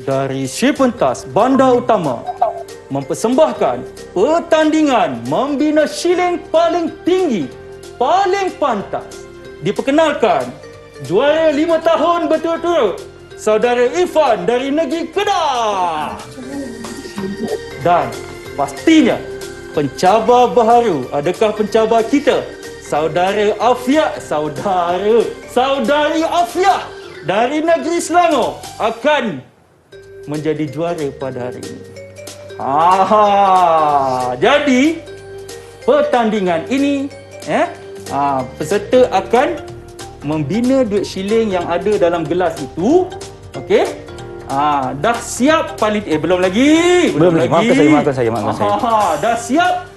dari si pentas Bandar Utama mempersembahkan pertandingan membina shilling paling tinggi, paling pantas. Diperkenalkan, juara 5 tahun berturut-turut, Saudara Irfan dari negeri Kedah. Dan pastinya, pencabar baharu, adakah pencabar kita? Saudari Afiah dari negeri Selangor akan menjadi juara pada hari ini. Jadi pertandingan ini peserta akan membina duit shilling yang ada dalam gelas itu. Okey. Dah siap paling belum lagi. Maafkan saya. Dah siap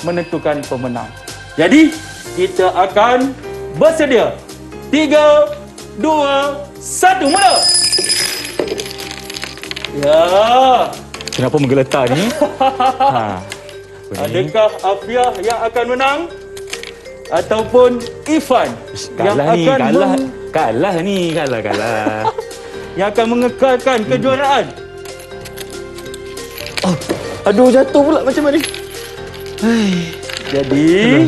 menentukan pemenang. Jadi kita akan bersedia. 3, 2, 1, mula. Ya. Kenapa menggeletar ni? Adakah Afiah yang akan menang ataupun Irfan yang akan kalah yang akan mengekalkan kejuaraan? Aduh, jatuh pula macam ni. Jadi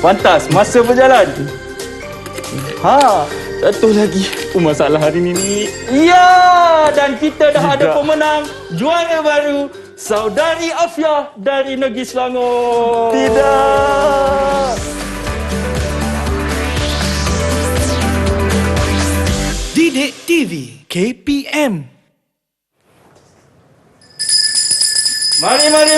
pantas, masa berjalan. Jatuh lagi. Masalah hari ni. Ya, dan kita dah ada pemenang, juara baru, Saudari Afiah dari negeri Selangor. Tidak. Didik TV KPM. Mari balik.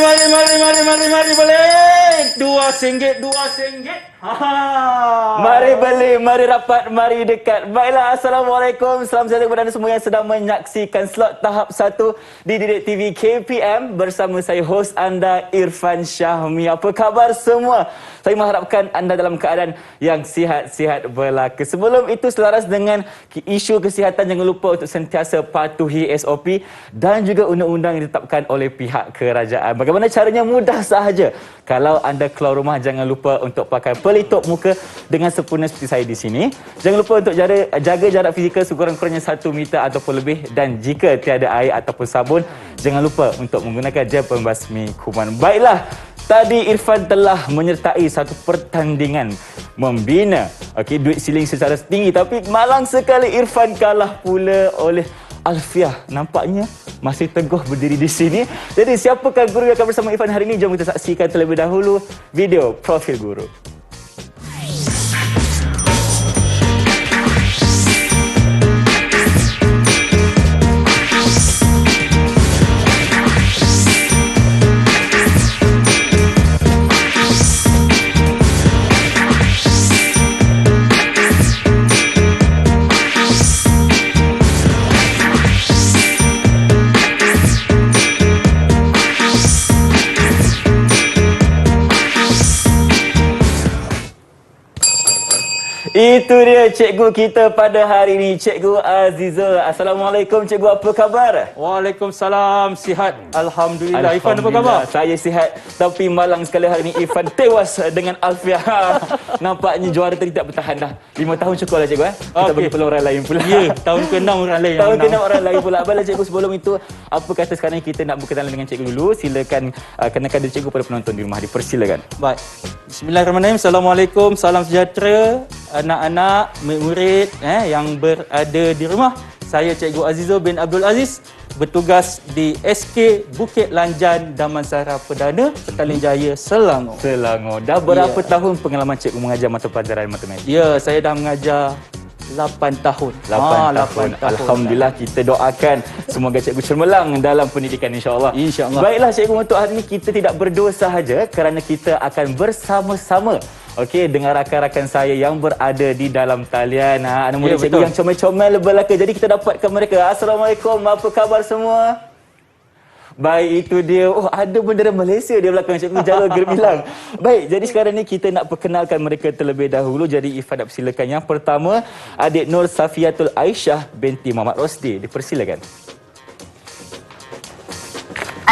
RM2. Mari rapat, mari dekat. Baiklah, Assalamualaikum. Salam sejahtera kepada anda semua yang sedang menyaksikan slot tahap 1 di Didik TV KPM bersama saya, hos anda, Irfan Syahmi. Apa khabar semua? Saya mengharapkan anda dalam keadaan yang sihat-sihat belaka. Sebelum itu, selaras dengan isu kesihatan, jangan lupa untuk sentiasa patuhi SOP dan juga undang-undang yang ditetapkan oleh pihak kerajaan. Bagaimana caranya? Mudah sahaja. Kalau anda keluar rumah, jangan lupa untuk pakai pelitup muka dengan sempurna seperti saya di sini. Jangan lupa untuk jaga jarak fizikal sekurang-kurangnya 1 meter ataupun lebih. Dan jika tiada air ataupun sabun, jangan lupa untuk menggunakan gel pembasmi kuman. Baiklah, tadi Irfan telah menyertai satu pertandingan membina duit shilling secara tinggi. Tapi malang sekali Irfan kalah pula oleh Afiah. Nampaknya masih teguh berdiri di sini. Jadi siapakah guru yang akan bersama Irfan hari ini? Jom kita saksikan terlebih dahulu video profil guru. Itu dia cikgu kita pada hari ini, Cikgu Azizah. Assalamualaikum cikgu, apa khabar? Waalaikumsalam, sihat Alhamdulillah. Irfan apa khabar? Saya sihat, tapi malang sekali hari ini Irfan tewas dengan Afiah. Nampaknya juara tadi tak bertahan dah. 5 tahun cukup lah cikgu. Kita bagi peluang orang lain pula. Ya, tahun ke-6 orang lain. Tahun ke-6 orang lain pula. Baiklah cikgu, sebelum itu, apa kata sekarang kita nak berkenalan dengan cikgu dulu. Silakan kenalkan diri cikgu pada penonton di rumah. Dipersilakan. Baik. Bismillahirrahmanirrahim. Assalamualaikum, salam sejahtera anak-anak, murid yang berada di rumah. Saya Cikgu Azizah bin Abdul Aziz, bertugas di SK Bukit Lanjan Damansara Perdana, Petaling Jaya, Selangor. Dah berapa tahun pengalaman cikgu mengajar mata pelajaran matematik? Ya, saya dah mengajar 8 tahun. 8 tahun. Alhamdulillah, kita doakan semoga cikgu cemerlang dalam pendidikan, insya-Allah. Insya-Allah. Baiklah cikgu, untuk hari ini kita tidak berdua sahaja kerana kita akan bersama-sama dengan rakan-rakan saya yang berada di dalam talian. Anak murid cikgu yang comel-comel belaka. Jadi kita dapatkan mereka. Assalamualaikum, apa khabar semua? Baik, itu dia. Ada bendera Malaysia di belakang cikgu, Jalur Gemilang. Baik, jadi sekarang ni kita nak perkenalkan mereka terlebih dahulu. Jadi Irfan nak persilakan. Yang pertama, adik Nur Safiatul Aisyah binti Muhammad Rosdi. Dipersilakan.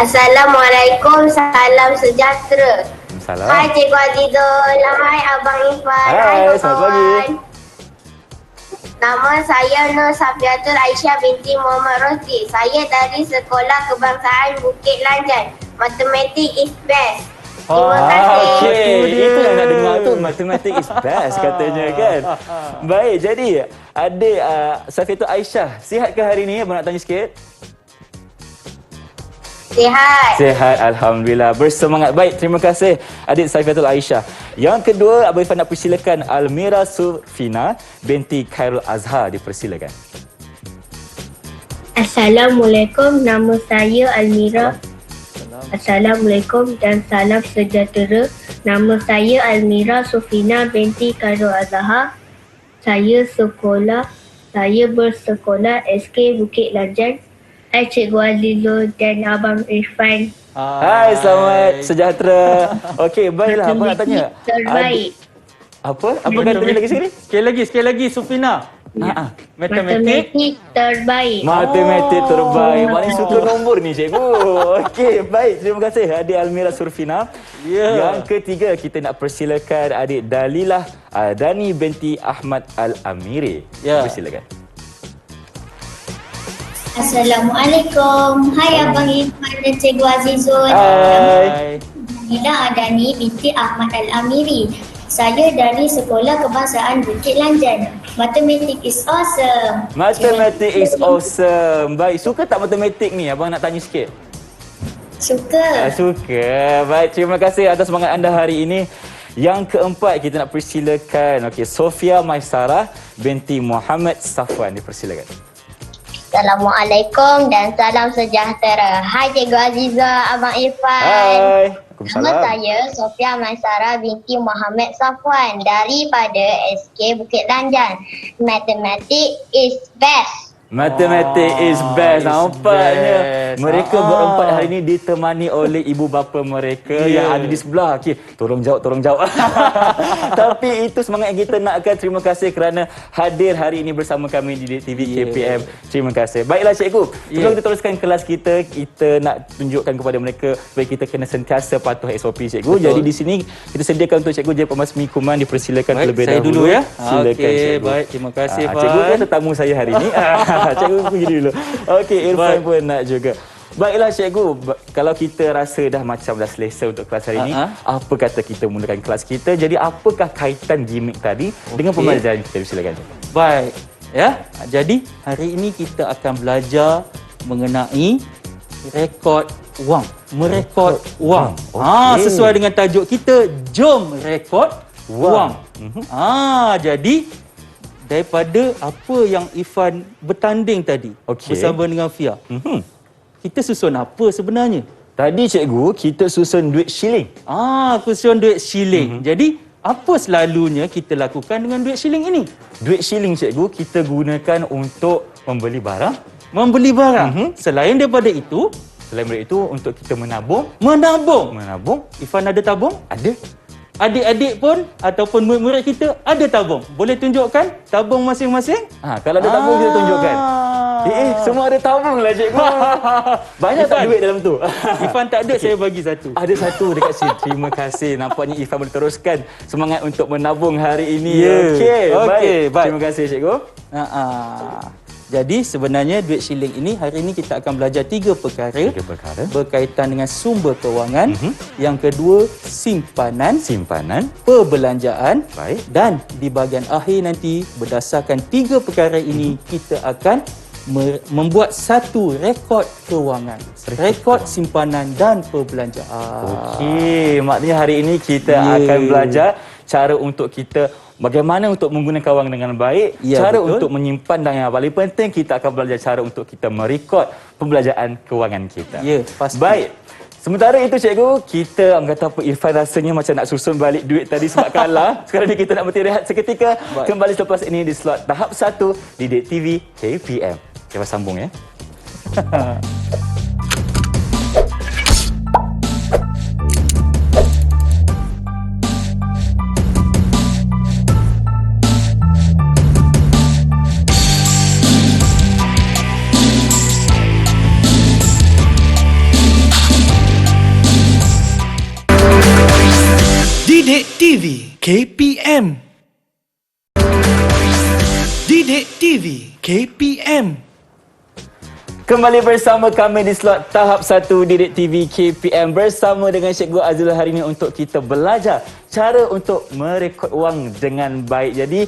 Assalamualaikum, salam sejahtera. Salam. Hai Cikgu Azizul, hai Abang Irfan, Hai, selamat pagi. kawan-kawan. Nama saya Nur Safiatul Aisyah binti Muhammad Rosli. Saya dari Sekolah Kebangsaan Bukit Lanjan. Matematik is best. Terima kasih. Okey, Itu dia. itu yang nak dengar tu, mathematics is best katanya kan. Baik, jadi adik Safiatul Aisyah, sihat ke hari ni? Abang nak tanya sikit. Sihat. Sihat, Alhamdulillah. Bersemangat. Baik, terima kasih adik Safiatul Aisyah. Yang kedua, Abang Irfan nak persilakan Almira Sufina binti Khairul Azhar, dipersilakan. Assalamualaikum, nama saya Almira. Assalamualaikum dan salam sejahtera. Nama saya Almira Sufina binti Khairul Azhar. Saya bersekolah SK Bukit Lanjan. Hai Cikgu Azizul dan Abang Irfan. Hai, selamat sejahtera. Okey, baiklah. Abang nak tanya. Terbaik. Apa kata dia lagi sekali? Sekali lagi Sufina. Matematik. Matematik terbaik. Matematik terbaik. Paling suka nombor ni cikgu. Okey, baik. Terima kasih adik Almira Surfina. Ya. Yang ketiga, kita nak persilakan adik Dalilah Dani binti Ahmad Al-Amiri. Ya. Persilakan. Assalamualaikum. Hai Abang Irfan dan Cikgu Azizul. Hai. Dalilah Adani binti Ahmad Al-Amiri. Saya dari Sekolah Kebangsaan Bukit Lanjan. Matematik is awesome. Matematik is awesome. Baik, suka tak matematik ni? Abang nak tanya sikit. Suka. Suka. Baik, terima kasih atas semangat anda hari ini. Yang keempat, kita nak persilakan Sofia Maisarah binti Muhammad Safwan. Dipersilakan. Assalamualaikum dan salam sejahtera. Hai Cikgu Aziza, Abang Irfan. Hai. Nama Waalaikumsalam. saya Sofia Maisara binti Muhammad Safwan daripada SK Bukit Lanjan. Matematik is best. Matematik is best. Nampaknya best. mereka berempat hari ini ditemani oleh ibu bapa mereka yang ada di sebelah. Okey, tolong jawab. Tapi itu semangat yang kita nakkan. Terima kasih kerana hadir hari ini bersama kami di TV KPM. Terima kasih. Baiklah cikgu, sebelum kita teruskan kelas kita nak tunjukkan kepada mereka supaya kita kena sentiasa patuh SOP cikgu. Betul. Jadi di sini kita sediakan untuk cikgu Jaya Pemasmi Kuman, dipersilakan Baik, terlebih saya dahulu. dulu ya. Silakan Okey, cikgu. baik. Terima kasih, Fan. Cikgu kan tetamu saya hari ini. Cikgu pergi dulu. Okey, Irfan Baik. pun nak juga. Baiklah cikgu, kalau kita rasa dah macam dah selesa untuk kelas hari ini, apa kata kita mulakan kelas kita? Jadi apakah kaitan gimmick tadi dengan pembelajaran kita? Silakan. Baik. Ya. Jadi hari ini kita akan belajar mengenai rekod wang. Merekod wang. Okey. Sesuai dengan tajuk kita, jom rekod wang. Jadi daripada apa yang Irfan bertanding tadi bersama dengan Fia. Kita susun apa sebenarnya? Tadi cikgu, kita susun duit shilling. Susun duit shilling. Jadi apa selalunya kita lakukan dengan duit shilling ini? Duit shilling cikgu kita gunakan untuk membeli barang. Membeli barang. Selain daripada itu, untuk kita menabung. Menabung. Irfan ada tabung? Ada. Adik-adik pun ataupun murid-murid kita ada tabung. Boleh tunjukkan tabung masing-masing? Kalau ada tabung kita tunjukkan. Semua ada tabung lah cikgu. Banyak tak duit dalam tu? Irfan tak ada, saya bagi satu. Ada satu dekat sini. Terima kasih. Nampaknya Irfan boleh teruskan semangat untuk menabung hari ini. Okey, baik. Terima kasih cikgu. Jadi sebenarnya duit shilling ini hari ini kita akan belajar tiga perkara berkaitan dengan sumber kewangan. Yang kedua, simpanan, perbelanjaan. Baik. Dan di bahagian akhir nanti berdasarkan tiga perkara ini kita akan membuat satu rekod kewangan. Rekod simpanan dan perbelanjaan. Okey, maknanya hari ini kita akan belajar cara untuk kita bagaimana untuk menggunakan wang dengan baik, cara betul. Untuk menyimpan dan yang paling penting kita akan belajar cara untuk kita merekod pembelanjaan kewangan kita. Ya, pasti. Baik. Sementara itu cikgu, kita kata apa, Irfan rasanya macam nak susun balik duit tadi sebab kalah. Sekarang ni kita nak berhenti rehat seketika. Baik. Kembali selepas ini di slot tahap 1 di Didik TV KPM. Kita sambung ya. Didik TV KPM. Didik TV KPM. Kembali bersama kami di slot tahap 1 Didik TV KPM bersama dengan Cikgu Azizul hari ini untuk kita belajar cara untuk merekod wang dengan baik. Jadi,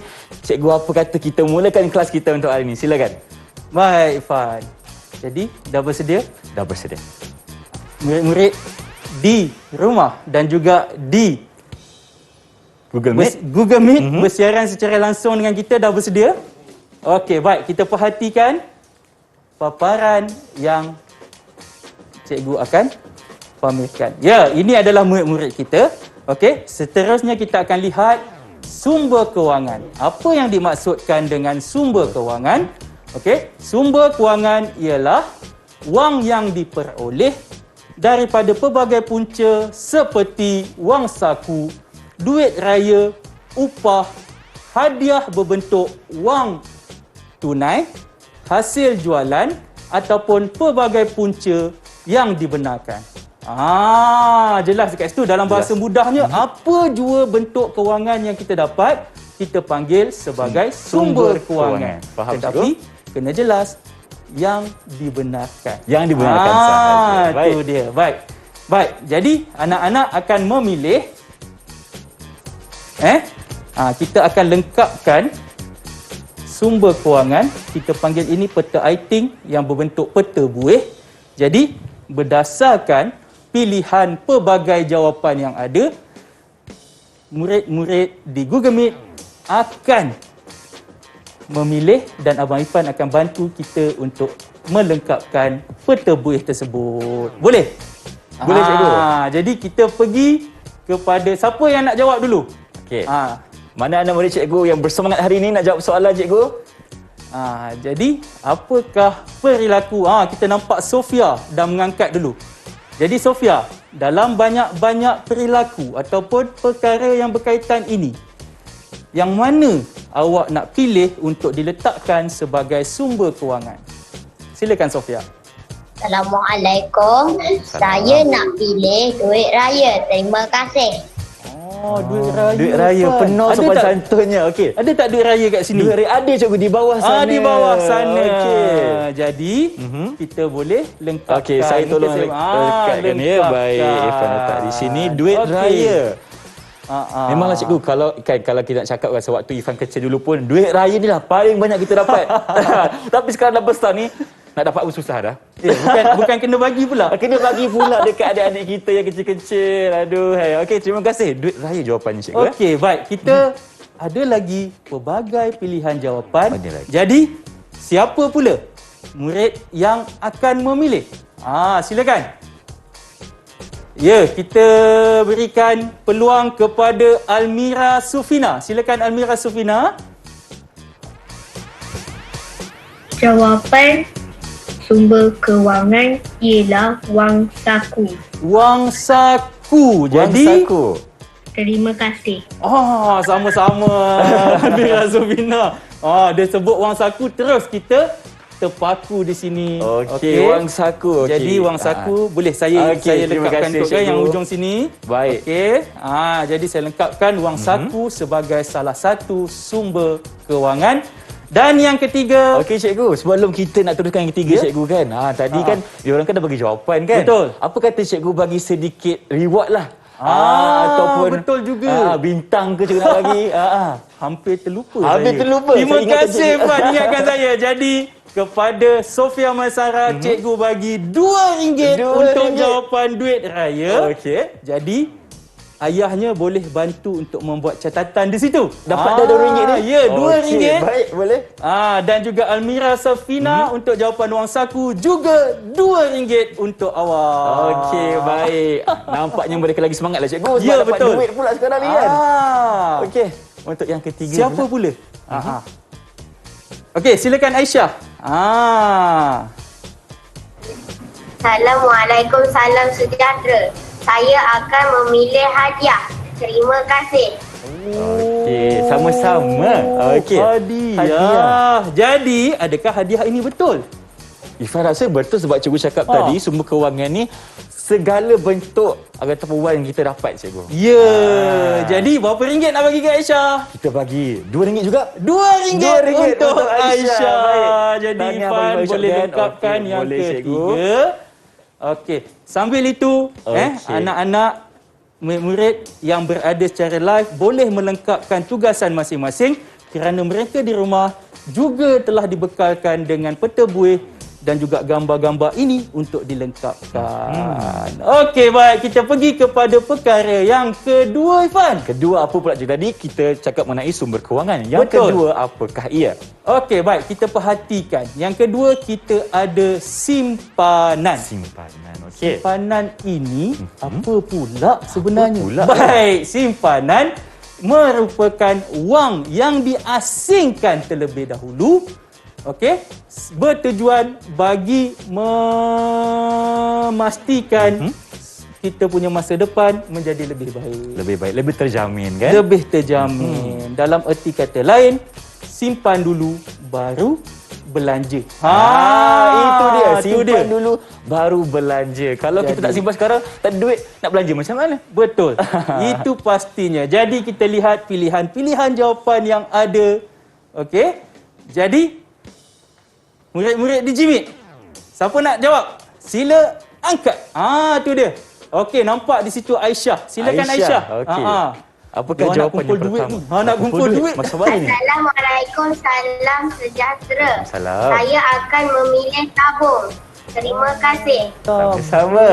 Cikgu apa kata kita mulakan kelas kita untuk hari ini? Silakan. Baik, Irfan. Jadi, dah bersedia? Dah bersedia. Murid-murid di rumah dan juga di Google Meet. Google Meet bersiaran secara langsung dengan kita, dah bersedia? Okey, baik. Kita perhatikan paparan yang cikgu akan pamerkan. Ya, ini adalah murid-murid kita. Okey, seterusnya kita akan lihat sumber kewangan. Apa yang dimaksudkan dengan sumber kewangan? Okey, sumber kewangan ialah wang yang diperoleh daripada pelbagai punca seperti wang saku, duit raya, upah, hadiah berbentuk wang tunai, hasil jualan ataupun pelbagai punca yang dibenarkan. Jelas dekat situ dalam bahasa mudahnya apa jua bentuk kewangan yang kita dapat kita panggil sebagai sumber kewangan. Faham, Tetapi kena jelas yang dibenarkan. Yang dibenarkan sahaja. Itu dia. Baik. Jadi anak-anak akan memilih kita akan lengkapkan sumber kewangan. Kita panggil ini peta Aiting yang berbentuk peta buih. Jadi, berdasarkan pilihan pelbagai jawapan yang ada, murid-murid di Google Meet akan memilih dan Abang Irfan akan bantu kita untuk melengkapkan peta buih tersebut. Boleh? Boleh, cikgu. Jadi, kita pergi kepada siapa yang nak jawab dulu? Okey. Mana anak murid cikgu yang bersemangat hari ini nak jawab soalan cikgu? Jadi, apakah perilaku? Kita nampak Sofia dah mengangkat dulu. Jadi, Sofia, dalam banyak-banyak perilaku ataupun perkara yang berkaitan ini, yang mana awak nak pilih untuk diletakkan sebagai sumber kewangan? Silakan, Sofia. Assalamualaikum. Saya nak pilih duit raya. Terima kasih. Duit raya. Duit raya Irfan. penuh Ada sopan tak? santunnya. Okey. Ada tak duit raya kat sini? Duit raya ada cikgu di bawah sana. Di bawah sana. Okey. Jadi, kita boleh lengkapkan. Okey, saya tolong lekatkan ya. Baik, Irfan letak di sini duit raya. Memanglah cikgu, kalau kita nak cakap sewaktu Irfan kecil dulu pun, duit raya ni lah paling banyak kita dapat. Tapi sekarang dah besar ni, nak dapat pun susah dah. Bukan kena bagi pula. Kena bagi pula dekat adik-adik kita yang kecil-kecil. Aduh, hai. Okey, terima kasih. Duit raya jawapannya cikgu. Okey, baik. Kita ada lagi pelbagai pilihan jawapan. Ada lagi. Jadi, siapa pula murid yang akan memilih? Silakan. Ya, kita berikan peluang kepada Almira Sufina. Silakan Almira Sufina. Jawapan sumber kewangan ialah wang saku. Wang saku. Jadi, saku. Terima kasih. Sama-sama Almira Sufina. Dia sebut wang saku, terus kita terpaku di sini. Okey, wang saku. Jadi wang saku boleh saya terima lengkapkan kasih, untuk cikgu. yang ujung sini. Baik. Okey. Jadi saya lengkapkan wang saku sebagai salah satu sumber kewangan. Dan yang ketiga, Okey cikgu, sebelum kita nak teruskan yang ketiga cikgu kan. Tadi kan diorang kan dah bagi jawapan kan. Betul. Apa kata cikgu bagi sedikit reward lah. Ataupun betul juga. bintang ke cikgu nak bagi. Hampir terlupa. Hampir saya. terlupa. Terima Saya ingatkan kasih cikgu. Pak ingatkan saya. Jadi kepada Sofia Maisara, cikgu bagi RM2 untuk RM2. jawapan duit raya. Okey. Jadi ayahnya boleh bantu untuk membuat catatan di situ. Dapat dah RM2 ni? Ya, RM2. Okey, baik, boleh. Dan juga Almira Safina untuk jawapan wang saku juga RM2 untuk awak. Okey, baik. Nampaknya mereka lagi semangat lah cikgu. Sebab Ya, dapat betul. duit pula sekarang ni kan. Okey, untuk yang ketiga Siapa pula? Okey, silakan Aisyah. Assalamualaikum, salam sejahtera. Saya akan memilih hadiah. Terima kasih. Okey, sama-sama. Okey. Hadiah. Jadi, adakah hadiah ini betul? Irfan rasa betul sebab cikgu cakap tadi sumber kewangan ni segala bentuk ataupun wang yang kita dapat, cikgu. Ya, jadi berapa ringgit nak bagi ke Aisyah? Kita bagi RM2 juga. RM2 untuk Aisyah. Baik. Jadi Tahniah Ifan bagi boleh ucapkan. lengkapkan Okey, yang boleh, cikgu. ketiga. Okey, sambil itu Okey. anak-anak murid yang berada secara live boleh melengkapkan tugasan masing-masing kerana mereka di rumah juga telah dibekalkan dengan peta buih dan juga gambar-gambar ini untuk dilengkapkan. Okey, baik. Kita pergi kepada perkara yang kedua, Ifan. Kedua apa pula, cikgu? Tadi kita cakap mengenai sumber kewangan. Yang Betul. kedua apakah ia? Okey, baik. Kita perhatikan. Yang kedua, kita ada simpanan. Simpanan. Okey. Simpanan ini apa pula sebenarnya? pula? Baik, simpanan merupakan wang yang diasingkan terlebih dahulu. Okey, bertujuan bagi memastikan kita punya masa depan menjadi lebih baik. Lebih baik, lebih terjamin kan? Lebih terjamin. Dalam erti kata lain, simpan dulu baru belanja. Itu dia. itu Simpan dulu baru belanja. Kalau kita tak simpan sekarang, tak ada duit, nak belanja macam mana? Betul. Itu pastinya. Jadi kita lihat pilihan-pilihan jawapan yang ada. Okey. Jadi murid-murid di Jimit, siapa nak jawab? Sila angkat. Tu dia. Okey, nampak di situ Aisyah. Silakan Aisyah. Okey. Apakah Dia nak jawapan kumpul yang duit pertama? ni. Nak kumpul duit. Macam mana ni? Assalamualaikum, salam sejahtera. Salam. Saya akan memilih tabung. Terima kasih. Sama-sama.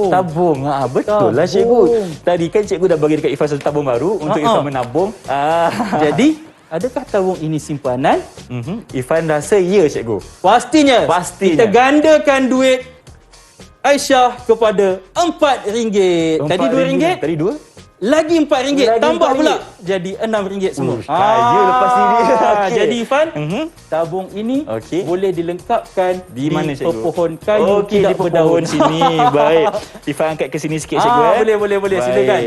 Tabung. Betul lah, cikgu. Tabung. Tadi kan cikgu dah bagi dekat Ifan satu tabung baru untuk Ifan menabung. Jadi, adakah tabung ini simpanan? Ifan rasa ya, cikgu. Pastinya. Pastinya. Kita gandakan duit Aisyah kepada RM4. Tadi RM2. Tadi 2? Lagi RM4. Lagi Tambah RM4. pula. Jadi RM6 semua. Kaya lepas ni dia. Okey. Jadi Ifan, tabung ini Okey. boleh dilengkapkan Di mana, cikgu? pepohon kayu Okey, tidak di pepohon berdaun. sini. Baik. Ifan angkat ke sini sikit, cikgu. Boleh. Baik. Silakan.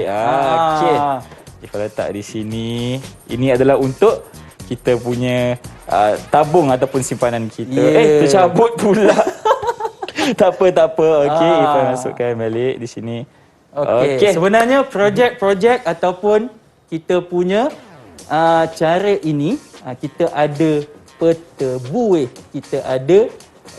Okey. Ifan letak di sini. Ini adalah untuk kita punya tabung ataupun simpanan kita. Tercabut pula. tak apa. Okey, Ifan masukkan balik di sini. Okey. Sebenarnya projek-projek ataupun kita punya cara ini, kita ada peta buih, kita ada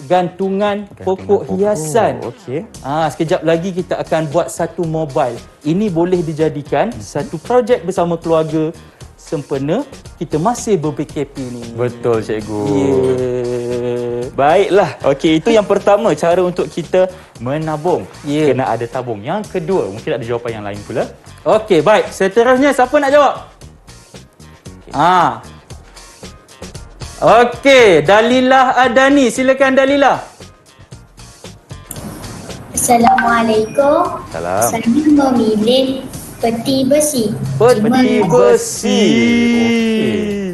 gantungan pokok hiasan. Okey. Sekejap lagi kita akan buat satu mobile. Ini boleh dijadikan satu projek bersama keluarga sempena kita masih ber-PKP ni. Betul, cikgu. Yeah. Baiklah. Okey, itu yang pertama, cara untuk kita menabung. Ya. Kena ada tabung. Yang kedua, mungkin ada jawapan yang lain pula. Okey, baik. Seterusnya siapa nak jawab? Okey, Dalilah Adani. Silakan Dalilah. Assalamualaikum. Salam. Saya memilih peti besi. Peti besi.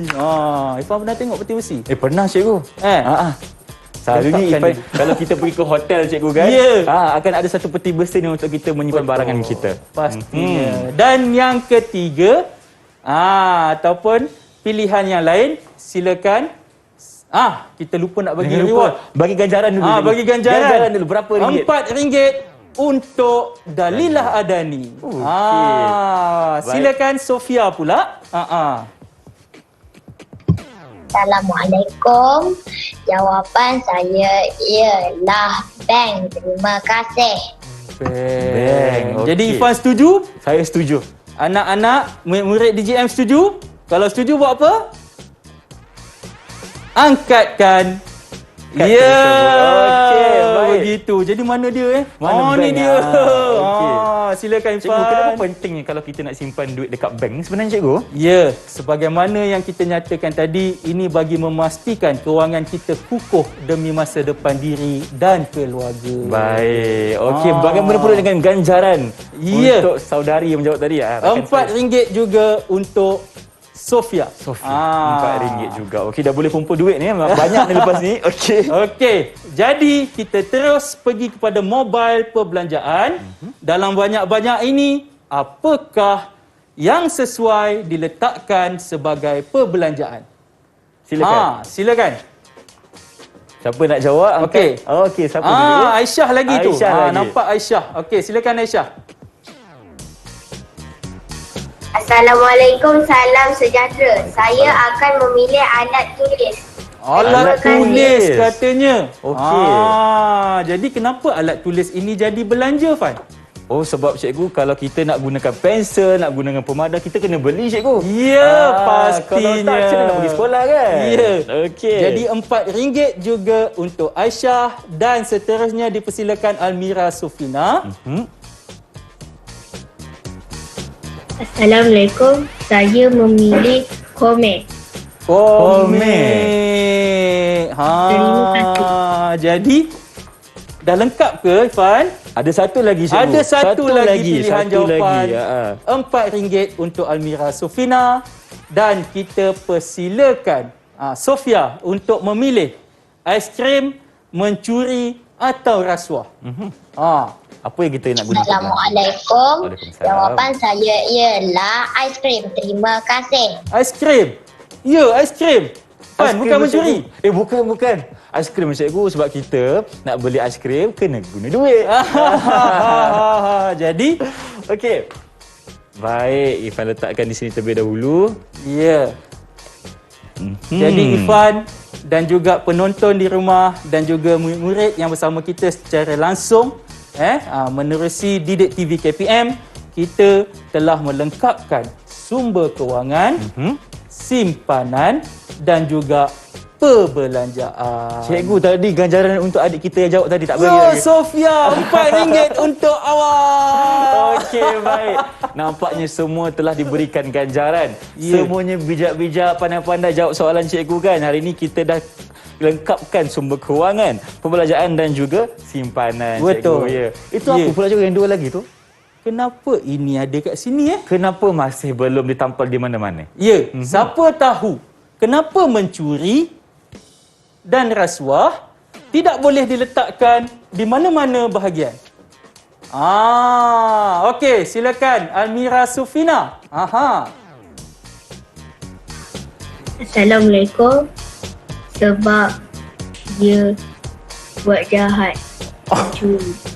Okey. Ifan pernah tengok peti besi? Pernah, cikgu. Selalunya Letakkan Ifan, dulu. kalau kita pergi ke hotel, cikgu kan, Ya. akan ada satu peti besi ni untuk kita menyimpan barangan kita. Pastinya. Dan yang ketiga, ataupun pilihan yang lain, silakan. Kita lupa nak bagi Jangan lupa, reward. bagi ganjaran dulu. cikgu. Bagi ganjaran. Ganjaran dulu, berapa ringgit? RM4 untuk Dalilah Adani. Okey. Silakan Sofia pula. Assalamualaikum. Jawapan saya ialah bank. Terima kasih. Bank. Okey. Jadi Ifan setuju? Saya setuju. Anak-anak, murid DJM setuju? Kalau setuju buat apa? Angkatkan. Ya, Okey, baik. begitu. Jadi mana dia Mana ni bank? dia. Okey. Silakan Ifan. Cikgu, kenapa pentingnya kalau kita nak simpan duit dekat bank ni sebenarnya, cikgu? Ya, sebagaimana yang kita nyatakan tadi, ini bagi memastikan kewangan kita kukuh demi masa depan diri dan keluarga. Baik. Okey, bagaimana pula dengan ganjaran Ya. untuk saudari yang menjawab tadi? Rakan saya. RM4 juga untuk Sofia. RM4 juga. Okey, dah boleh kumpul duit ni. Banyak ni lepas ni. Okey. Okey, jadi kita terus pergi kepada mobile perbelanjaan. Dalam banyak-banyak ini, apakah yang sesuai diletakkan sebagai perbelanjaan? Silakan. Silakan. Siapa nak jawab? Okey. Okey, siapa dulu? Aisyah lagi tu. Aisyah lagi. Nampak Aisyah. Okey, silakan Aisyah. Assalamualaikum, salam sejahtera. Saya akan memilih alat tulis. Alat Alat tulis. tulis katanya. Okey. Jadi kenapa alat tulis ini jadi belanja, Fan? Oh, sebab cikgu kalau kita nak gunakan pensel, nak gunakan pemadam, kita kena beli cikgu. Ya, pastinya. Kalau tak, macam mana nak pergi sekolah kan? Ya. Okey. Jadi RM4 juga untuk Aisyah dan seterusnya dipersilakan Almira Sufina. Assalamualaikum. Saya memilih komik. Komik. Terima kasih. Jadi dah lengkap ke, Irfan? Ada satu lagi cikgu. Ada satu lagi pilihan satu jawapan. lagi. RM4 untuk Almira Sufina dan kita persilakan Sofia untuk memilih aiskrim, mencuri atau rasuah. Apa yang kita nak gunakan? Assalamualaikum. Waalaikumsalam. Jawapan saya ialah aiskrim. Terima kasih. Aiskrim. Ya, aiskrim. Fan, bukan mencuri. Bukan. Aiskrim cikgu sebab kita nak beli aiskrim kena guna duit. Jadi, Okey. Baik, Irfan letakkan di sini terlebih dahulu. ya. Jadi Irfan dan juga penonton di rumah dan juga murid-murid yang bersama kita secara langsung menerusi Didik TV KPM, kita telah melengkapkan sumber kewangan, simpanan dan juga perbelanjaan. Cikgu tadi ganjaran untuk adik kita yang jawab tadi tak bagi Oh, lagi. Sofia, RM4 untuk awak. Okey, baik. Nampaknya semua telah diberikan ganjaran. Ya. Semuanya bijak-bijak, pandai-pandai jawab soalan cikgu kan. Hari ini kita dah lengkapkan sumber kewangan, pembelanjaan dan juga simpanan. Betul. Cikgu. Ya. Itu Ya. apa pula cikgu yang dua lagi tu? Kenapa ini ada kat sini Kenapa masih belum ditampal di mana-mana? Ya, siapa tahu kenapa mencuri dan rasuah tidak boleh diletakkan di mana-mana bahagian. Okey, silakan Almira Sufina. Assalamualaikum. Sebab dia buat jahat. Curi.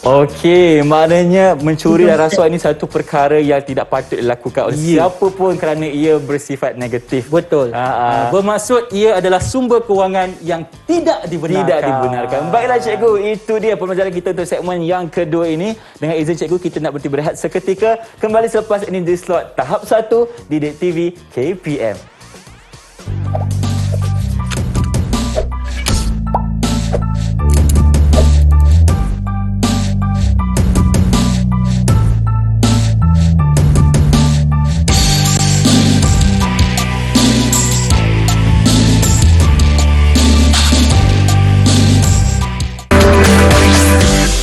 Okey, maknanya mencuri dan rasuah ini satu perkara yang tidak patut dilakukan oleh siapa pun kerana ia bersifat negatif. Betul. Bermaksud ia adalah sumber kewangan yang tidak dibenarkan. Tidak dibenarkan. Baiklah cikgu, itu dia pembelajaran kita untuk segmen yang kedua ini. Dengan izin cikgu, kita nak berhenti berehat seketika. Kembali selepas ini di slot tahap 1 Didik TV KPM.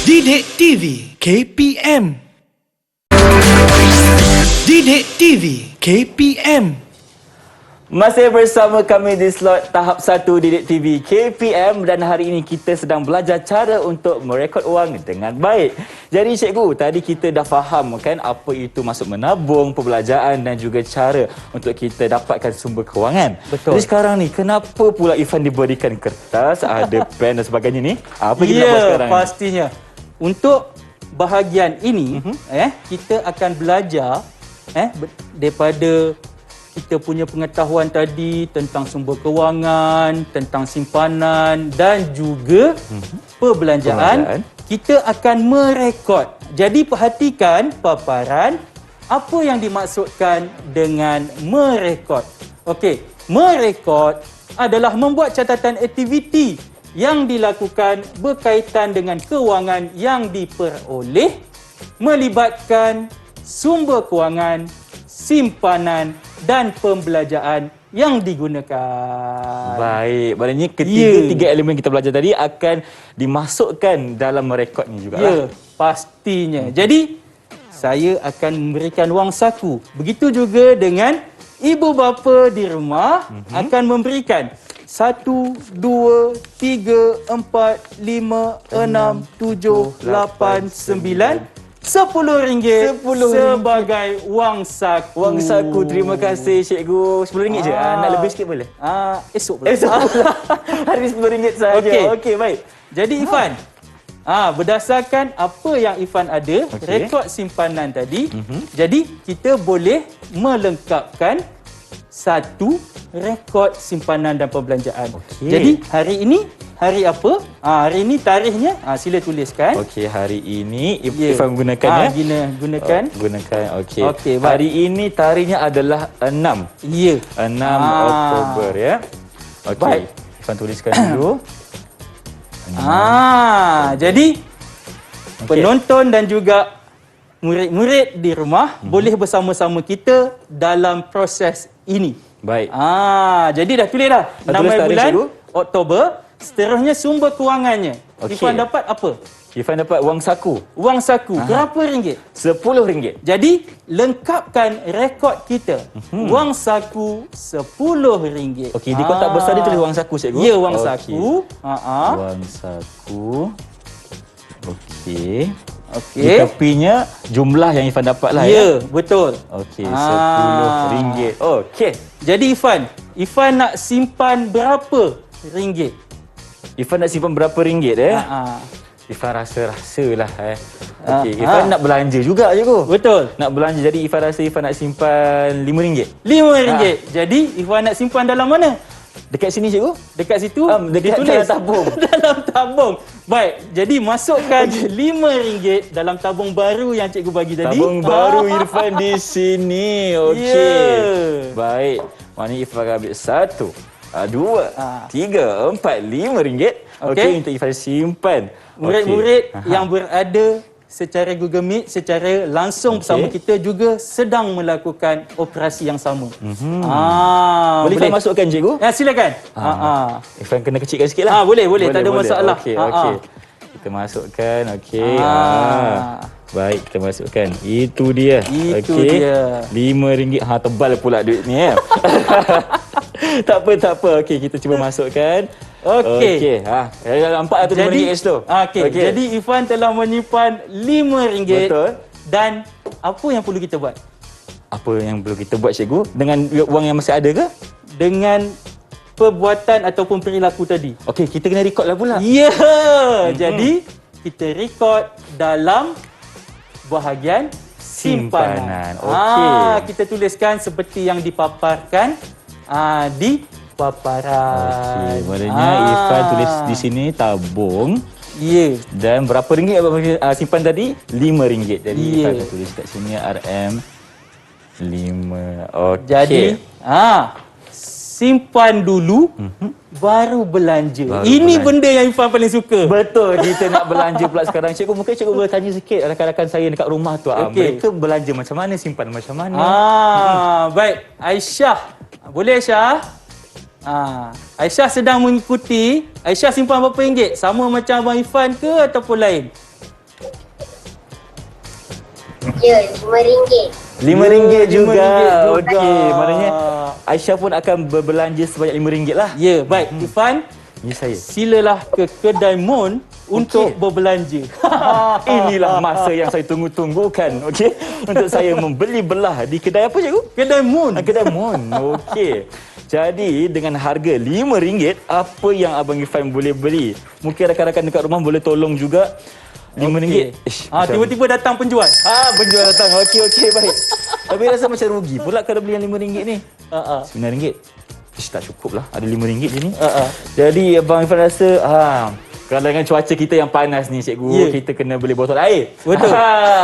Didik TV KPM. Didik TV KPM. Masih bersama kami di slot tahap 1 Didik TV KPM dan hari ini kita sedang belajar cara untuk merekod wang dengan baik. Jadi cikgu, tadi kita dah faham kan apa itu maksud menabung, perbelanjaan dan juga cara untuk kita dapatkan sumber kewangan. Betul. Jadi sekarang ni, kenapa pula Irfan diberikan kertas, ada pen dan sebagainya ni? Apa kita nak buat sekarang ni? Pastinya. Untuk bahagian ini, kita akan belajar daripada kita punya pengetahuan tadi tentang sumber kewangan, tentang simpanan dan juga perbelanjaan. Kita akan merekod. Jadi perhatikan paparan apa yang dimaksudkan dengan merekod. Okey, merekod adalah membuat catatan aktiviti yang dilakukan berkaitan dengan kewangan yang diperoleh melibatkan sumber kewangan, simpanan dan pembelanjaan yang digunakan. Baik, maknanya ketiga-tiga elemen kita belajar tadi akan dimasukkan dalam merekodnya juga. Ya, pastinya. Jadi, saya akan memberikan wang saku. Begitu juga dengan ibu bapa di rumah akan memberikan 1, 2, 3, 4, 5, 6, 7, 8, 9, RM10 RM10 sebagai wang saku. Wang saku. Terima kasih cikgu. RM10 je. Nak lebih sikit boleh? Esok pula. Esok pula. Hari RM10 saja. Okey. Okey, baik. Jadi Ifan, berdasarkan apa yang Ifan ada, Okey. rekod simpanan tadi, jadi kita boleh melengkapkan satu rekod simpanan dan perbelanjaan. Okey. Jadi hari ini hari apa? Hari ini tarikhnya sila tuliskan. Okey, hari ini Ya. Ifan gunakan ya. Gunakan. Gunakan. Okey. Okey, baik. Hari ini tarikhnya adalah 6. Ya. 6 Oktober ya. Okey. Baik. Ifan tuliskan dulu. Jadi penonton dan juga murid-murid di rumah boleh bersama-sama kita dalam proses ini. Baik. Jadi dah tulis dah. Dah tulis 6 tarikh bulan dulu. Oktober. Seterusnya sumber kewangannya. Okey. Ifan dapat apa? Ifan dapat wang saku Wang saku. Berapa ringgit? RM10. Jadi lengkapkan rekod kita. Wang saku RM10. Okey, di kotak besar dia tulis wang saku cikgu. Ya, wang Okey. saku. Wang saku. Okey. Di Okey. tepinya jumlah yang Ifan dapat lah Ya, betul. Okey, RM10. Okey. Jadi Ifan nak simpan berapa ringgit? Ifan nak simpan berapa ringgit Ifan rasa-rasalah Okey, Ifan nak belanja juga cikgu. Betul. Nak belanja, jadi Ifan rasa Ifan nak simpan RM5. RM5. Jadi Ifan nak simpan dalam mana? Dekat sini cikgu? Dekat situ dekat ditulis dalam tabung. dalam tabung. Baik, jadi masukkan RM5 dalam tabung baru yang cikgu bagi tadi. Tabung baru Irfan di sini. Okey. Ya. Baik. Maknanya Ifan akan ambil 1, 2, 3, 4, RM5. Okey, untuk Ifan simpan. Murid-murid yang berada secara Google Meet, secara langsung bersama kita juga sedang melakukan operasi yang sama. Boleh Ifan masukkan cikgu? Silakan. Ifan kena kecilkan sikit lah. Boleh, tak ada masalah. Okey, okey. Kita masukkan, okey. Baik, kita masukkan. Itu dia. Itu Okey. dia. RM5. Tebal pula duit ni tak apa. Okey, kita cuba masukkan. Okey. Nampak tu RM5 kat situ. Okey. Jadi Ifan telah menyimpan RM5. Betul. Dan apa yang perlu kita buat? Apa yang perlu kita buat cikgu? Dengan wang yang masih ada ke? Dengan perbuatan ataupun perilaku tadi. Okey, kita kena record lah pula. Ya. Jadi kita rekod dalam bahagian simpanan. Okey. Kita tuliskan seperti yang dipaparkan di paparan. Okey, maknanya Ifan tulis di sini tabung. Ya. Dan berapa ringgit abang simpan tadi? RM5. Jadi Ya. Ifan akan tulis kat sini RM5. Okey. Jadi simpan dulu baru belanja. Ini belanja. benda yang Ifan paling suka. Betul, kita nak belanja pula sekarang. Cikgu, mungkin cikgu boleh tanya sikit rakan-rakan saya dekat rumah tu. Okey. Mereka belanja macam mana, simpan macam mana? Baik. Aisyah. Boleh Aisyah? Aisyah sedang mengikuti. Aisyah simpan berapa ringgit? Sama macam Abang Ifan ke ataupun lain? Ya, RM5. RM5 juga. RM5 Okey, maknanya Aisyah pun akan berbelanja sebanyak RM5 lah. Ya, baik. Ifan, Ini saya. silalah ke kedai Mon untuk berbelanja. Inilah masa yang saya tunggu-tunggukan, okey? Untuk saya membeli belah di kedai apa cikgu? Kedai Mon. Kedai Mon. Okey. Jadi dengan harga RM5, apa yang Abang Ifan boleh beli? Mungkin rakan-rakan dekat rumah boleh tolong juga. RM5. Tiba-tiba datang penjual. Penjual datang. Okey, baik. Tapi rasa macam rugi pula kalau beli yang RM5 ni. RM9. Tak cukup lah. Ada RM5 je ni. Jadi Abang Ifan rasa, kalau dengan cuaca kita yang panas ni cikgu, kita kena beli botol air. Betul.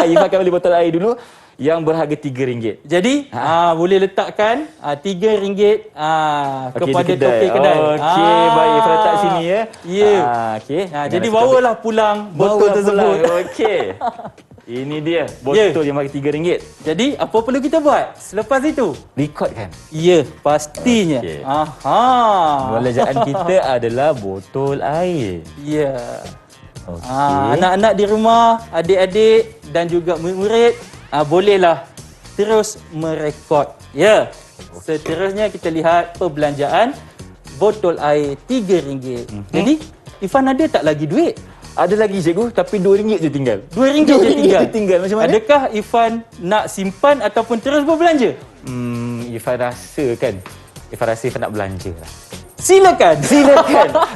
Ifan akan beli botol air dulu yang berharga RM3. Jadi boleh letakkan RM3 kepada topi kedai. Okey, baik. Ifan letak sini ya. Ya. Okey. Jadi bawalah pulang botol tersebut. Okey. Ini dia botol yang harga RM3. Jadi apa perlu kita buat selepas itu? Record kan? Ya, pastinya. Okey. Belanjaan kita adalah botol air. Ya. Okey. Anak-anak di rumah, adik-adik dan juga murid-murid bolehlah terus merekod. Ya. Seterusnya kita lihat perbelanjaan botol air RM3. Jadi Ifan ada tak lagi duit? Ada lagi cikgu, tapi RM2 je tinggal. RM2 je tinggal. tinggal. Macam mana? Adakah Ifan nak simpan ataupun terus berbelanja? Ifan rasa kan. Ifan rasa Ifan nak belanja lah. Silakan.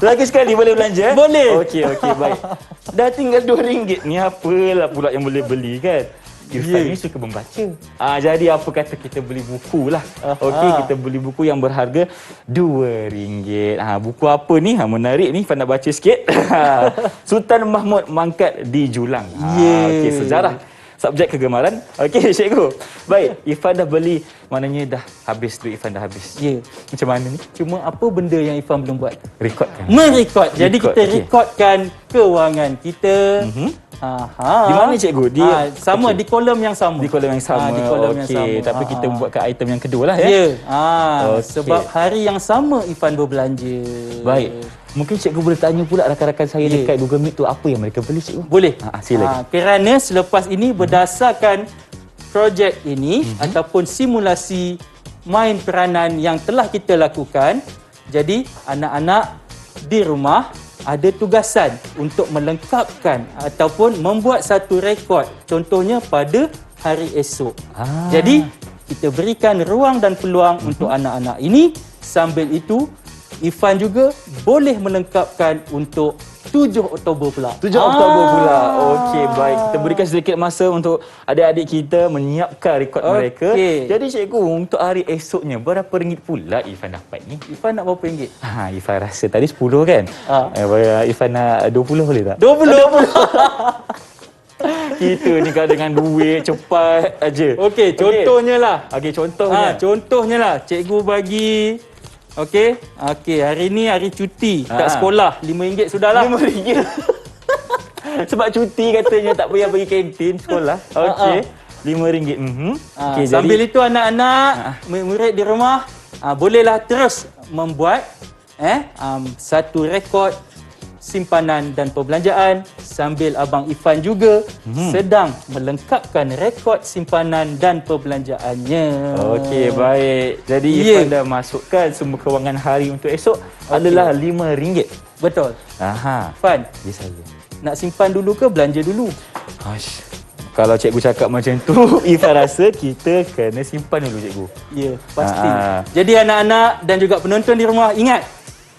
Lagi sekali boleh belanja? Boleh. Okey, baik. Dah tinggal RM2 ni, apalah pula yang boleh beli kan? Irfan ni suka membaca. Jadi apa kata kita beli buku lah. Okey, kita beli buku yang berharga RM2. Buku apa ni? Menarik ni, Ifan nak baca sikit. Sultan Mahmud Mangkat di Julang. Okey, sejarah. Subjek kegemaran. Okey, cikgu. Baik, Ifan dah beli. Maknanya dah habis duit Ifan dah habis. Ya. Macam mana ni? Cuma apa benda yang Ifan belum buat? Rekodkan. Merekod. Jadi Rekod, kita okey. rekodkan kewangan kita. Di mana cikgu? Sama di kolom yang sama. Di kolom yang sama. Di kolom yang sama. Tapi kita membuatkan item yang kedua lah ya. Ya. Okey. Sebab hari yang sama Ifan berbelanja. Baik. Mungkin cikgu boleh tanya pula rakan-rakan saya dekat Google Meet tu apa yang mereka beli cikgu? Boleh. Silakan. Kerana selepas ini berdasarkan projek ini ataupun simulasi main peranan yang telah kita lakukan, jadi anak-anak di rumah ada tugasan untuk melengkapkan ataupun membuat satu rekod, contohnya pada hari esok. Jadi kita berikan ruang dan peluang untuk anak-anak ini. Sambil itu Ifan juga boleh melengkapkan untuk 7 Oktober pula. 7 Oktober pula. Okey, baik. Kita berikan sedikit masa untuk adik-adik kita menyiapkan rekod mereka. Jadi cikgu, untuk hari esoknya berapa ringgit pula Ifan dapat ni? Ifan nak berapa ringgit? Ifan rasa tadi 10 kan? Ifan nak 20 boleh tak? 20. Kita ni kan dengan duit cepat aja. Okey, contohnya lah. Okey, contohnya. Contohnya lah, cikgu bagi Okey, hari ni hari cuti, tak sekolah, RM5 sudahlah. RM5. Sebab cuti katanya tak payah pergi kantin sekolah. Okey. RM5. Okay, sambil itu anak-anak, murid di rumah, bolehlah terus membuat satu rekod simpanan dan perbelanjaan sambil Abang Ifan juga sedang melengkapkan rekod simpanan dan perbelanjaannya. Okey, baik. Jadi Ifan dah masukkan semua kewangan hari untuk esok adalah RM5. Betul. Fan, Ya saya. nak simpan dulu ke belanja dulu? Kalau cikgu cakap macam tu, Ifan rasa kita kena simpan dulu cikgu. Ya, pasti. Jadi anak-anak dan juga penonton di rumah, ingat,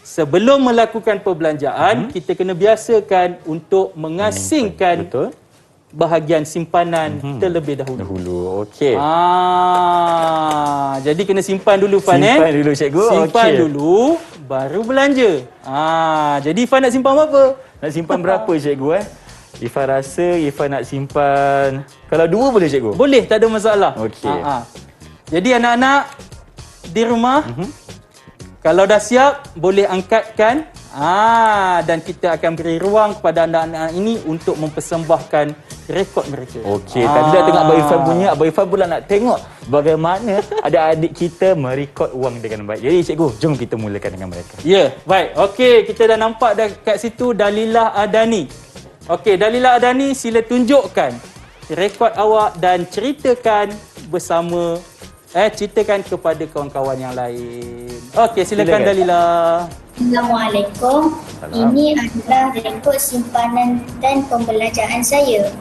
sebelum melakukan perbelanjaan, kita kena biasakan untuk mengasingkan bahagian simpanan terlebih dahulu. Okey. Jadi kena simpan dulu, Fan. Simpan dulu cikgu. Simpan dulu, baru belanja. Jadi Ifan nak simpan berapa? Nak simpan berapa cikgu Ifan rasa Ifan nak simpan, kalau 2 boleh cikgu? Boleh, tak ada masalah. Okey. Jadi anak-anak di rumah, kalau dah siap, boleh angkatkan. Dan kita akan beri ruang kepada anak-anak ini untuk mempersembahkan rekod mereka. Okey, tadi dah tengok Abang Ifan punya. Abang Ifan pula nak tengok bagaimana adik-adik kita merekod wang dengan baik. Jadi cikgu, jom kita mulakan dengan mereka. Ya, baik. Okey, kita dah nampak kat situ Dalilah Adani. Okey, Dalilah Adani, sila tunjukkan rekod awak dan ceritakan bersama ceritakan kepada kawan-kawan yang lain. Okey, silakan Dalilah. Assalamualaikum. Ini adalah rekod simpanan dan pembelanjaan saya.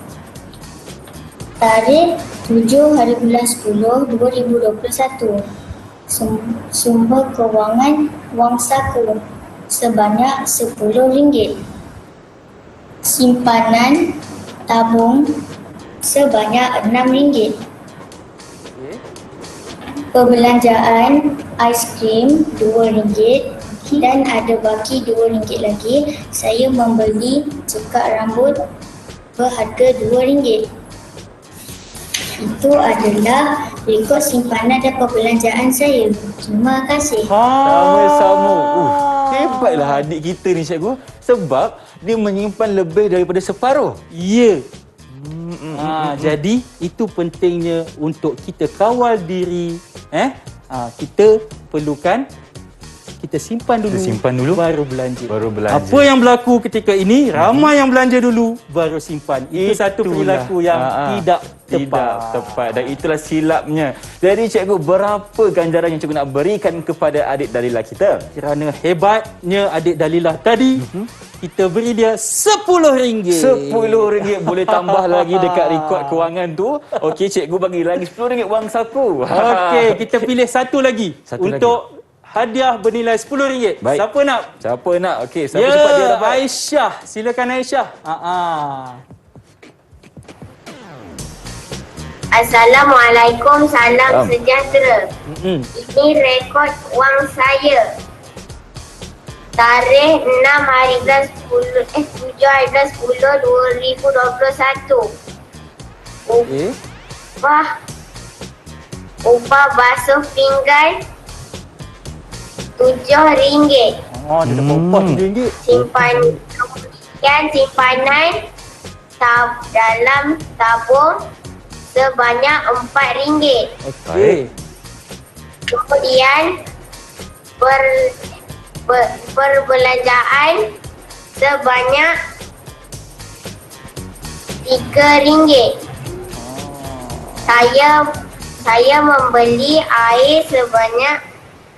Tarikh 7 hari bulan 10 2021. Sumber kewangan wang saku sebanyak RM10. Simpanan tabung sebanyak RM6. Perbelanjaan aiskrim RM2 dan ada baki RM2 lagi. Saya membeli sukat rambut berharga RM2. Itu adalah rekod simpanan dan perbelanjaan saya. Terima kasih. Sama-sama. Hebatlah adik kita ni cikgu. Sebab dia menyimpan lebih daripada separuh. Ya. Jadi itu pentingnya untuk kita kawal diri. Kita perlukan kita simpan dulu, baru belanja. Apa yang berlaku ketika ini, ramai yang belanja dulu baru simpan. Itu satu perilaku yang tidak tepat. Dan itulah silapnya. Jadi cikgu, berapa ganjaran yang cikgu nak berikan kepada adik Dalilah kita? Kerana hebatnya adik Dalilah tadi, kita beri dia RM10. RM10 boleh tambah lagi dekat rekod kewangan tu. Okey, cikgu bagi lagi RM10 wang saku. Okey, kita pilih satu lagi Satu untuk hadiah bernilai RM10. Baik. Siapa nak? Siapa nak? Okey, siapa cepat dia dapat. Aisyah. Silakan Aisyah. Assalamualaikum, salam sejahtera. Ini rekod wang saya. Tarikh 6 hari bulan 10, 7 hari bulan 10 2021. Okey. Upah basuh pinggan RM7. Dia dapat upah RM7. Kemudian simpanan dalam tabung sebanyak RM4. Okey. Kemudian perbelanjaan sebanyak RM3. Saya membeli air sebanyak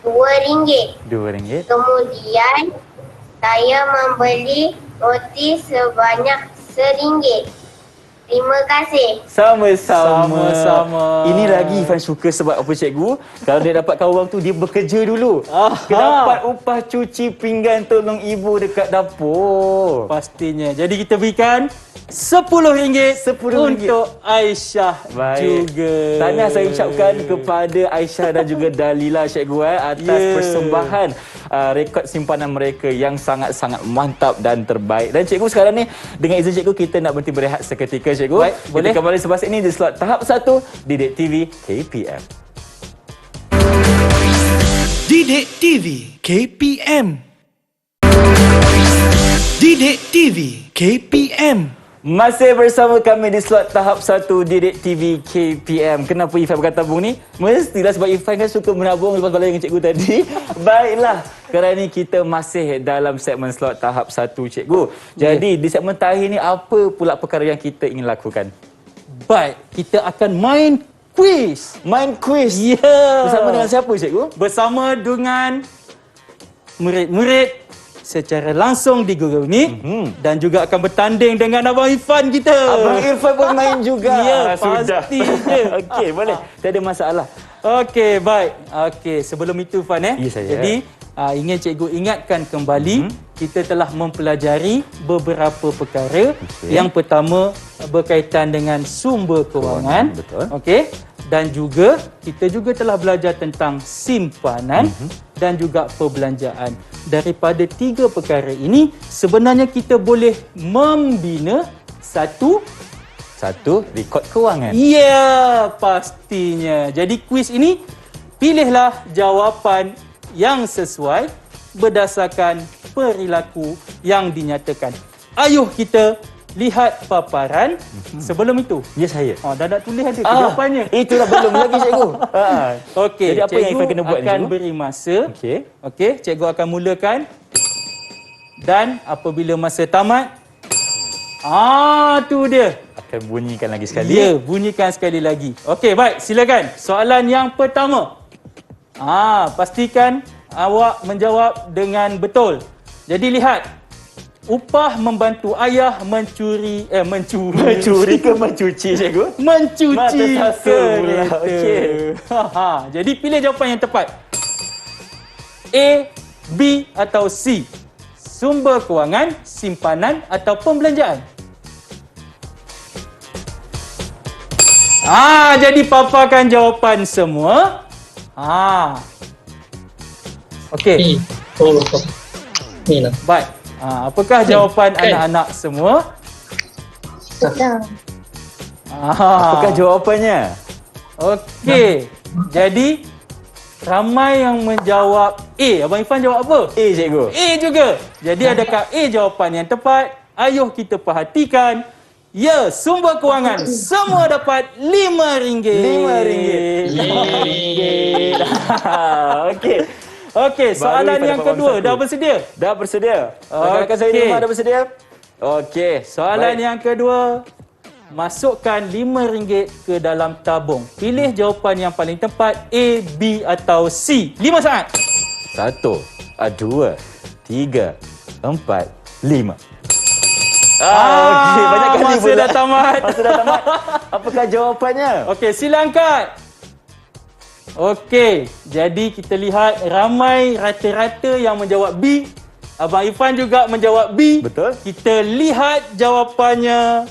RM2. RM2. Kemudian saya membeli roti sebanyak RM1. Terima kasih. Sama-sama. Sama-sama. Ini lagi Ifan suka sebab apa cikgu? Kalau dia dapatkan wang tu, dia bekerja dulu. Aha. Dapat upah cuci pinggan tolong ibu dekat dapur. Pastinya. Jadi kita berikan RM10 untuk Aisyah juga. Tahniah saya ucapkan kepada Aisyah dan juga Dalila cikgu atas persembahan rekod simpanan mereka yang sangat-sangat mantap dan terbaik. Dan cikgu sekarang ni dengan izin cikgu kita nak berhenti berehat seketika cikgu. Baik, boleh. Kita kembali selepas ini di slot tahap 1 Didik TV KPM. Didik TV KPM. Didik TV KPM. Masih bersama kami di slot tahap 1 Didik TV KPM. Kenapa Ifan berkata tabung ni? Mestilah sebab Ifan kan suka menabung lepas balik dengan cikgu tadi. Baiklah, kerana ni kita masih dalam segmen slot tahap 1 cikgu. Jadi di segmen terakhir ni apa pula perkara yang kita ingin lakukan? Baik, kita akan main quiz. Main quiz. Ya. Bersama dengan siapa cikgu? Bersama dengan murid-murid secara langsung di gurau ni dan juga akan bertanding dengan Abang Irfan kita. Abang Irfan pun main juga. Ya, Sudah. pastinya. Okey, boleh. Tiada masalah. Okey, baik. Okey, sebelum itu Irfan Ya, saya. Jadi ingin cikgu ingatkan kembali kita telah mempelajari beberapa perkara. Yang pertama berkaitan dengan sumber kewangan. Betul. Okey. Dan juga kita juga telah belajar tentang simpanan dan juga perbelanjaan. Daripada tiga perkara ini sebenarnya kita boleh membina satu rekod kewangan. ya, pastinya. Jadi kuis ini pilihlah jawapan yang sesuai berdasarkan perilaku yang dinyatakan. Ayuh kita lihat paparan sebelum itu. Ya saya. Dah nak tulis ada jawapannya. Itulah belum lagi cikgu. Okey, Jadi apa yang Ifan kena buat ni, akan cikgu? beri masa. Okey. Cikgu akan mulakan. Dan apabila masa tamat, tu dia. Akan bunyikan lagi sekali. Ya, bunyikan sekali lagi. Okey, baik, silakan. Soalan yang pertama. Pastikan awak menjawab dengan betul. Jadi lihat. Upah membantu ayah mencuri ke mencuci cikgu? mencuci Mata sasa pula. kereta. Okey. Jadi pilih jawapan yang tepat. A, B atau C. Sumber kewangan, simpanan atau pembelanjaan. Jadi paparkan jawapan semua. Okey. Ni lah. Baik. Apakah jawapan anak-anak semua? Apakah jawapannya? Okey. Jadi ramai yang menjawab A. Abang Irfan jawab apa? A cikgu. A juga. Jadi adakah A jawapan yang tepat? Ayuh kita perhatikan. Ya, sumber kewangan semua dapat RM5. RM5. Okey. Okey, soalan yang kedua. Dah bersedia? Dah bersedia. Rakan-rakan saya di rumah dah bersedia? Okey. Soalan yang kedua. Masukkan RM5 ke dalam tabung. Pilih jawapan yang paling tepat. A, B atau C. 5 saat. 1, 2, 3, 4, 5. Okey, banyak kali masa pula. dah tamat. Masa dah tamat. Apakah jawapannya? Okey, sila angkat. Okey, jadi kita lihat ramai rata-rata yang menjawab B. Abang Irfan juga menjawab B. Betul. Kita lihat jawapannya.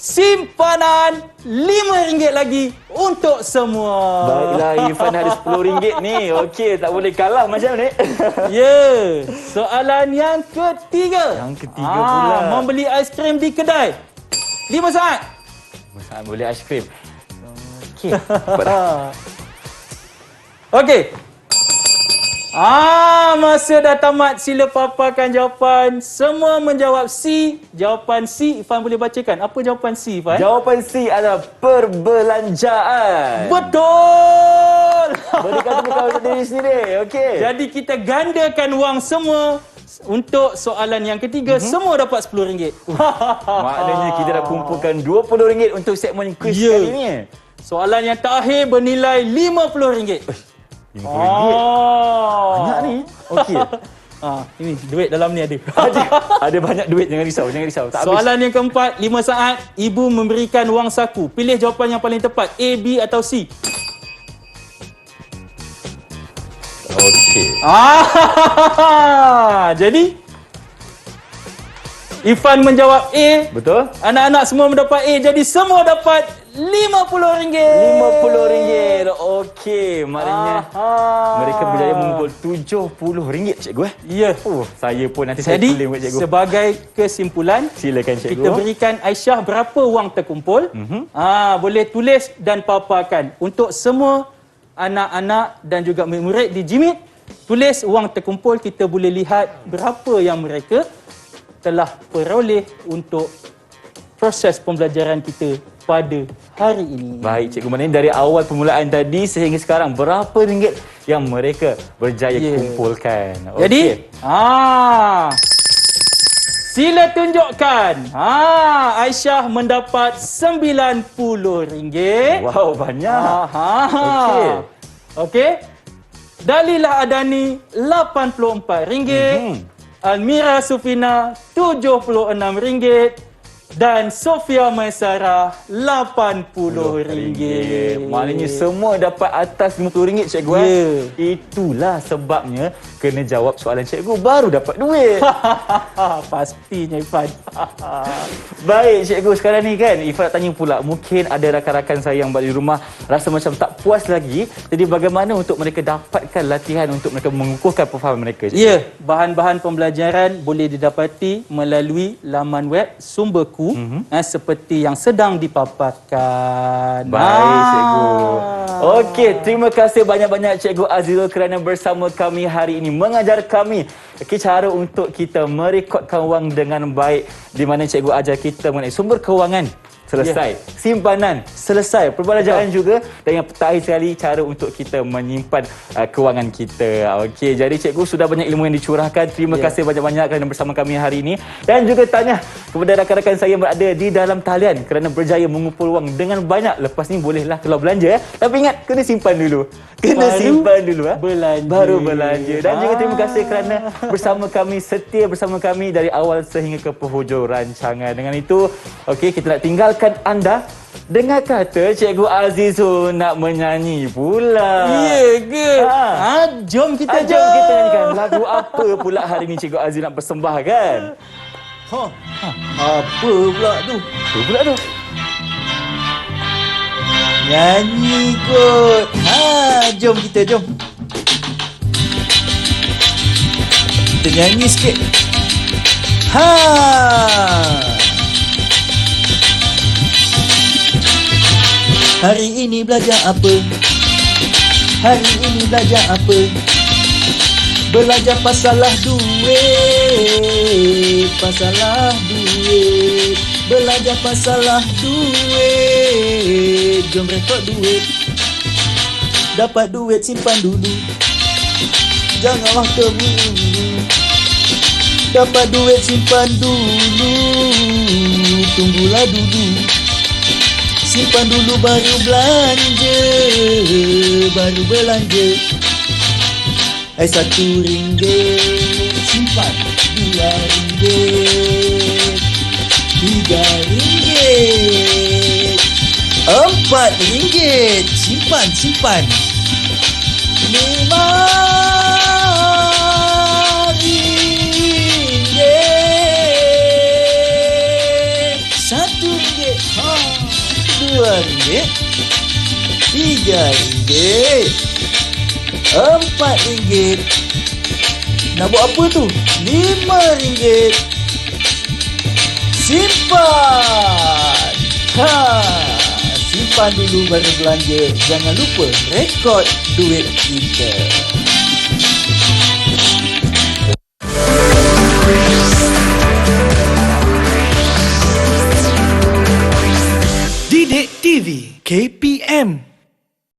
Simpanan RM5 lagi untuk semua. Baiklah, Irfan ada RM10 ni. Okey, tak boleh kalah macam ni. Ya, soalan yang ketiga. Yang ketiga pula. Membeli aiskrim di kedai. 5 saat. Masa boleh aiskrim. Okey. Dapat dah. Okey. Masa dah tamat. Sila paparkan jawapan. Semua menjawab C. Jawapan C, Irfan boleh bacakan. Apa jawapan C, Irfan? Jawapan C adalah perbelanjaan. Betul! Berikan tepuk tangan untuk diri sendiri. Okey. Jadi kita gandakan wang semua. Untuk soalan yang ketiga, semua dapat RM10. Maknanya kita dah kumpulkan RM20 untuk segmen kuis Ya. kali ni. Soalan yang terakhir bernilai RM50. RM50. Banyak ni. Okey. Ini duit dalam ni ada. Ada banyak duit, jangan risau, jangan risau. Tak habis. Soalan yang keempat, 5 saat. Ibu memberikan wang saku. Pilih jawapan yang paling tepat. A, B atau C. Okey. Jadi Irfan menjawab A. Betul? Anak-anak semua mendapat A. Jadi semua dapat RM50. RM50. Okey, maknanya mereka berjaya mengumpul RM70, cikgu. Ya. Saya pun nanti saya Jadi claim kat cikgu. sebagai kesimpulan, Silakan cikgu. kita berikan Aisyah berapa wang terkumpul. Boleh tulis dan paparkan. Untuk semua anak-anak dan juga murid di JIMIT, tulis wang terkumpul. Kita boleh lihat berapa yang mereka telah peroleh untuk proses pembelajaran kita pada hari ini. Baik, cikgu, maknanya dari awal permulaan tadi sehingga sekarang berapa ringgit yang mereka berjaya kumpulkan. Jadi, sila tunjukkan. Aisyah mendapat RM90. Wow, banyak. Okey. Okey. Dalilah Adani RM84. Almira Sufina RM76 dan Sofia Maisara RM80. Maknanya semua dapat atas RM50, cikgu. Ya. Itulah sebabnya kena jawab soalan cikgu baru dapat duit. Pastinya Irfan. Baik, cikgu, sekarang ni kan Irfan nak tanya pula, mungkin ada rakan-rakan saya yang balik rumah rasa macam tak puas lagi. Jadi bagaimana untuk mereka dapatkan latihan untuk mereka mengukuhkan perfahaman mereka, cikgu? Ya, bahan-bahan pembelajaran boleh didapati melalui laman web Sumberku seperti yang sedang dipaparkan. Baik, cikgu. Okey, terima kasih banyak-banyak Cikgu Azizul kerana bersama kami hari ini mengajar kami cara untuk kita merekodkan wang dengan baik, di mana cikgu ajar kita mengenai sumber kewangan. Selesai. Simpanan selesai. Perbelanjaan juga. Dan yang terakhir sekali, cara untuk kita menyimpan kewangan kita. Okey, jadi cikgu sudah banyak ilmu yang dicurahkan. Terima kasih banyak-banyak kerana bersama kami hari ini. Dan juga tanya kepada rakan-rakan saya yang berada di dalam talian kerana berjaya mengumpul wang dengan banyak. Lepas ni bolehlah keluar belanja. Tapi ingat, kena simpan dulu. Simpan dulu. Belanja. Baru belanja. Dan juga terima kasih kerana bersama kami, setia bersama kami dari awal sehingga ke penghujung rancangan. Dengan itu, okey, kita nak tinggalkan anda dengan kata Cikgu Azizul nak menyanyi pula. Ya ke? Jom kita Jom kita nyanyikan lagu apa pula hari ni Cikgu Aziz nak persembahkan? Apa pula tu? Apa pula tu? Nyanyi kot. Jom kita, jom. Kita nyanyi sikit. Hari ini belajar apa? Hari ini belajar apa? Belajar pasalah duit. Pasalah duit. Belajar pasalah duit. Jom rekod duit. Dapat duit simpan dulu. Janganlah terburu. Dapat duit simpan dulu. Tunggulah dulu. Simpan dulu baru belanja. Baru belanja. RM1 simpan RM2. RM4. Simpan. RM5. RM1. RM2. RM3. RM4. Nak buat apa tu? RM5. Simpan. Simpan dulu baru belanja. Jangan lupa rekod duit kita. Didik TV KPM